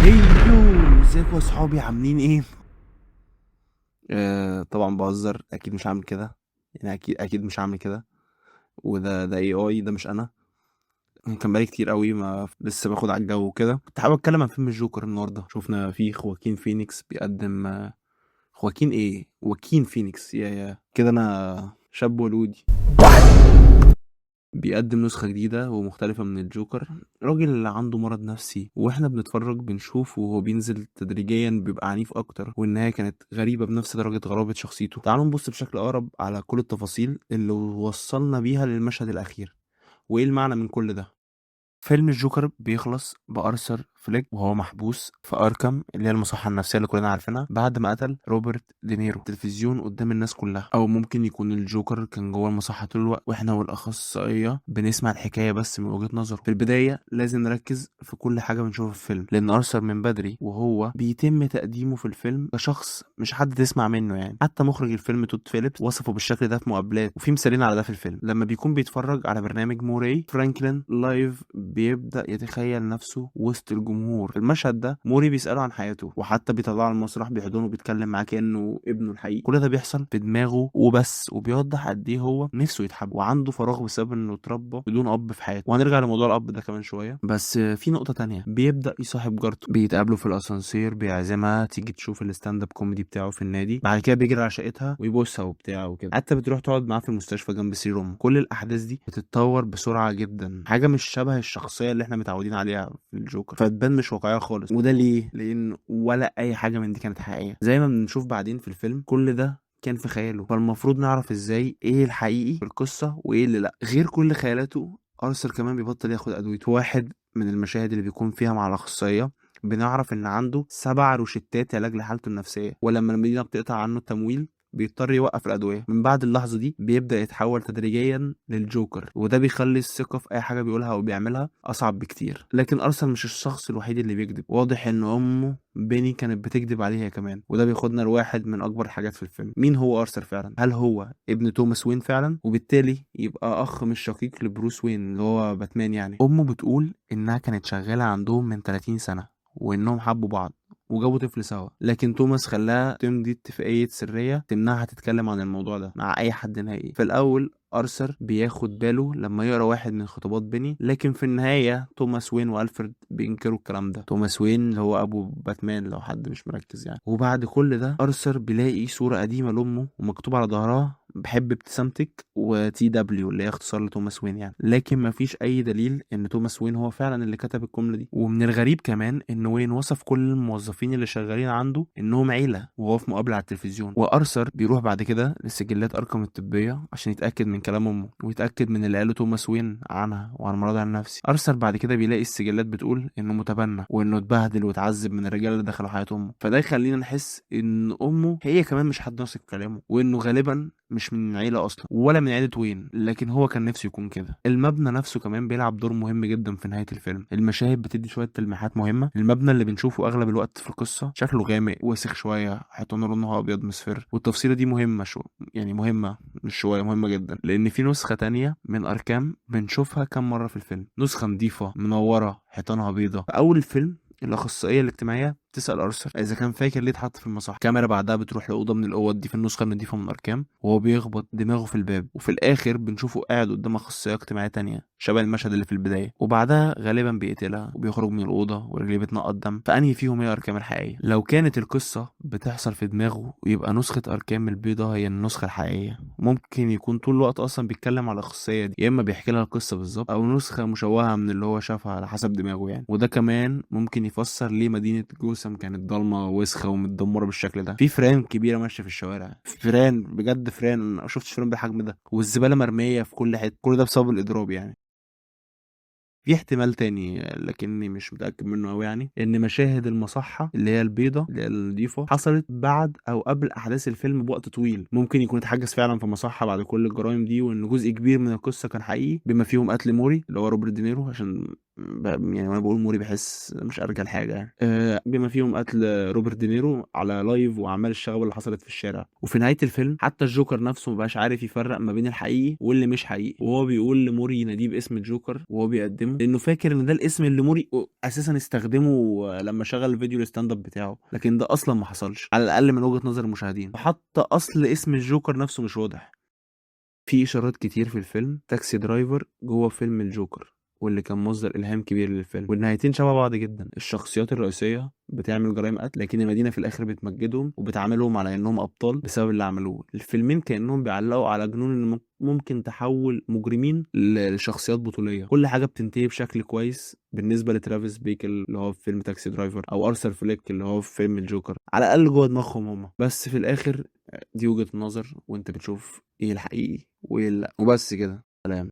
هيو، ازيكم يا صحابي؟ عاملين ايه؟ طبعا بهزر، اكيد مش هعمل كده. يعني اكيد مش هعمل كده. وده اي اي، ده مش انا. كان بقالي كتير قوي ما لسه باخد على الجو وكده. كنت حابب اتكلم عن فيلم الجوكر. النهارده شفنا فيه خواكين فينيكس بيقدم خواكين ايه واكين فينيكس، يا كده انا شاب ولودي. بيقدم نسخة جديدة ومختلفة من الجوكر. راجل عنده مرض نفسي، واحنا بنتفرج بنشوف وهو بينزل تدريجيا بيبقى عنيف اكتر، والنهاية كانت غريبة بنفس درجة غرابة شخصيته. تعالوا نبص بشكل اقرب على كل التفاصيل اللي وصلنا بيها للمشهد الاخير، وايه المعنى من كل ده. فيلم الجوكر بيخلص بأرثر فليك وهو محبوس في أركام، اللي هي المصحة النفسية اللي كلنا عارفينها، بعد ما قتل روبرت دينيرو التلفزيون قدام الناس كلها. أو ممكن يكون الجوكر كان جوه المصحة طول الوقت، وإحنا والأخصائية بنسمع الحكاية بس من وجهة نظره. في البداية لازم نركز في كل حاجة بنشوفها في الفيلم، لأن أرثر من بدري وهو بيتم تقديمه في الفيلم كشخص مش حد تسمع منه. يعني حتى مخرج الفيلم توت فيليبس وصفه بالشكل ده في مقابلات، وفي مثالين على ده في الفيلم. لما بيكون بيتفرج على برنامج موراي فرانكلين لايف بيبدأ يتخيل نفسه وسط الجمهور. في المشهد ده موري بيسأله عن حياته، وحتى بيطلعه على المسرح بيحضنه وبيتكلم معاه كأنه ابنه الحقيقي. كل ده بيحصل في دماغه وبس، وبيوضح قد ايه هو نفسه يتحب وعنده فراغ بسبب انه اتربى بدون اب في حياته. وهنرجع لموضوع الاب ده كمان شويه. بس في نقطه تانية، بيبدأ يصاحب جارته، بيتقابلوا في الاسانسير، بيعزمها تيجي تشوف الستاند اب كوميدي بتاعه في النادي. بعد كده بيجري على شقتها ويبوسها وبتاع وكده، حتى بتروح تقعد معاه في المستشفى جنب سرير امه. كل الاحداث دي بتتطور بسرعه جدا، حاجه مش شبه الشخصيه اللي احنا متعودين عليها في الجوكر، فتبان مش واقعيه خالص. وده ليه؟ لان ولا اي حاجه من دي كانت حقيقيه، زي ما بنشوف بعدين في الفيلم. كل ده كان في خياله، فالمفروض نعرف ازاي ايه الحقيقي في القصه وايه اللي لا. غير كل خيالاته، ارثر كمان بيبطل ياخد ادويته. واحد من المشاهد اللي بيكون فيها مع الاخصائيه بنعرف ان عنده 7 روشتات علاج لحالته النفسيه، ولما المدينه بتقطع عنه التمويل بيضطر يوقف الأدوية. من بعد اللحظة دي بيبدأ يتحول تدريجيا للجوكر، وده بيخلي الثقة في أي حاجة بيقولها أو بيعملها أصعب بكتير. لكن أرسل مش الشخص الوحيد اللي بيكذب، واضح إن أمه بيني كانت بتكذب عليه هي كمان. وده بياخدنا لواحد من أكبر الحاجات في الفيلم، مين هو أرثر فعلا؟ هل هو ابن توماس وين فعلا؟ وبالتالي يبقى أخ مش شقيق لبروس وين اللي هو باتمان يعني. أمه بتقول إنها كانت شغالة عندهم من 30 سنة، وإنهم حبوا بعض وجابوا طفل سوا، لكن توماس خلاها تمضي اتفاقية سرية تمنعها تتكلم عن الموضوع ده مع أي حد نهائي. في الأول أرثر بياخد باله لما يقرا واحد من خطابات بيني، لكن في النهاية توماس وين وألفريد بينكروا الكلام ده. توماس وين اللي هو أبو باتمان لو حد مش مركز يعني. وبعد كل ده أرثر بيلاقي صورة قديمة لأمه ومكتوب على ظهرها بحب ابتسامتك وتي دبليو، اللي هي اختصار لتوماس وين يعني. لكن مفيش اي دليل ان توماس وين هو فعلا اللي كتب الجمله دي. ومن الغريب كمان ان وين وصف كل الموظفين اللي شغالين عنده انهم عيله وهو في مقابله على التلفزيون. وارثر بيروح بعد كده لسجلات ارقام الطبيه عشان يتاكد من كلام امه، ويتاكد من اللي قاله توماس وين عنها وعن مرضها النفسي. ارثر بعد كده بيلاقي السجلات بتقول انه متبنى، وانه اتبهدل واتعذب من الرجاله اللي دخلوا حياه امه. فده يخلينا نحس ان امه هي كمان مش حد واثق في كلامه، وانه غالبا مش من عيلة أصلا ولا من عيلة وين، لكن هو كان نفسه يكون كده. المبنى نفسه كمان بيلعب دور مهم جدا في نهاية الفيلم. المشاهد بتدي شوية تلميحات مهمة. المبنى اللي بنشوفه أغلب الوقت في القصة شكله غامق وسخ شوية، حيطانه لونها أبيض مصفر. والتفصيلة دي مهمة يعني مهمة مش شوية، مهمة جدا، لأن في نسخة تانية من أركام بنشوفها كام مرة في الفيلم. نسخة نظيفة منورة حيطانها بيضة. في أول الفيلم الأخصائية الاجتماعية تسأل أرثر إذا كان فاكر ليه اتحط في المصح. كاميرا بعدها بتروح لأوضة من الأوض دي في النسخة النضيفة من أركام، وهو بيخبط دماغه في الباب. وفي الآخر بنشوفه قاعد قدام أخصائية اجتماعية تانية شبه المشهد اللي في البداية، وبعدها غالبا بيقتلها وبيخرج من الأوضة ورجليه بتنقط دم. فأنهي فيهم هي أركام الحقيقية؟ لو كانت القصة بتحصل في دماغه يبقى نسخة أركام البيضة هي النسخة الحقيقية. ممكن يكون طول الوقت أصلا بيتكلم على الأخصائية دي، يا إما بيحكي لها القصة بالظبط أو نسخة مشوهة من اللي هو شافها على حسب دماغه يعني. وده كمان ممكن يفسر ليه مدينة جوثام كانت ضلمة ووسخة ومتدمرة بالشكل ده. في فئران كبيرة ماشية في الشوارع، فئران بجد، فئران أنا ما شفتش فئران بالحجم ده، والزبالة مرمية في كل حتة. كل ده بسبب الإضراب يعني. في احتمال تاني لكني مش متأكد منه أوي، يعني إن مشاهد المصحة اللي هي البيضة اللي هي النضيفة حصلت بعد أو قبل أحداث الفيلم بوقت طويل. ممكن يكون اتحجز فعلا في مصحة بعد كل الجرائم دي، وإن جزء كبير من القصة كان حقيقي، بما فيهم قتل موري اللي هو روبرت دينيرو عشان يعني وانا بقول موري بحس مش ارجل حاجه يعني. بما فيهم قتل روبرت دينيرو على لايف واعمال الشغب اللي حصلت في الشارع. وفي نهايه الفيلم حتى الجوكر نفسه مبقاش عارف يفرق ما بين الحقيقي واللي مش حقيقي، وهو بيقول لموري يناديه باسم الجوكر وهو بيقدمه، لانه فاكر ان ده الاسم اللي موري اساسا استخدمه لما شغل الفيديو الستاند اب بتاعه، لكن ده اصلا ما حصلش على الاقل من وجهه نظر المشاهدين. وحتى اصل اسم الجوكر نفسه مش واضح. في إشارات كتير في الفيلم تاكسي درايفر جوه فيلم الجوكر، واللي كان مصدر إلهام كبير للفيلم. والنهايتين شبه بعض جدا، الشخصيات الرئيسية بتعمل جرائم قتل لكن المدينة في الآخر بتمجدهم وبتعاملهم على إنهم أبطال بسبب اللي عملوه. الفيلمين كأنهم بيعلقوا على جنون إن ممكن تحول مجرمين لشخصيات بطولية. كل حاجة بتنتهي بشكل كويس بالنسبة لترافيس بيكل اللي هو في فيلم تاكسي درايفر، أو أرثر فليك اللي هو في فيلم الجوكر، على الأقل جوه دماغهم هما. بس في الآخر دي وجهة النظر، وانت بتشوف ايه الحقيقي وايه لا، وبس كده. سلام.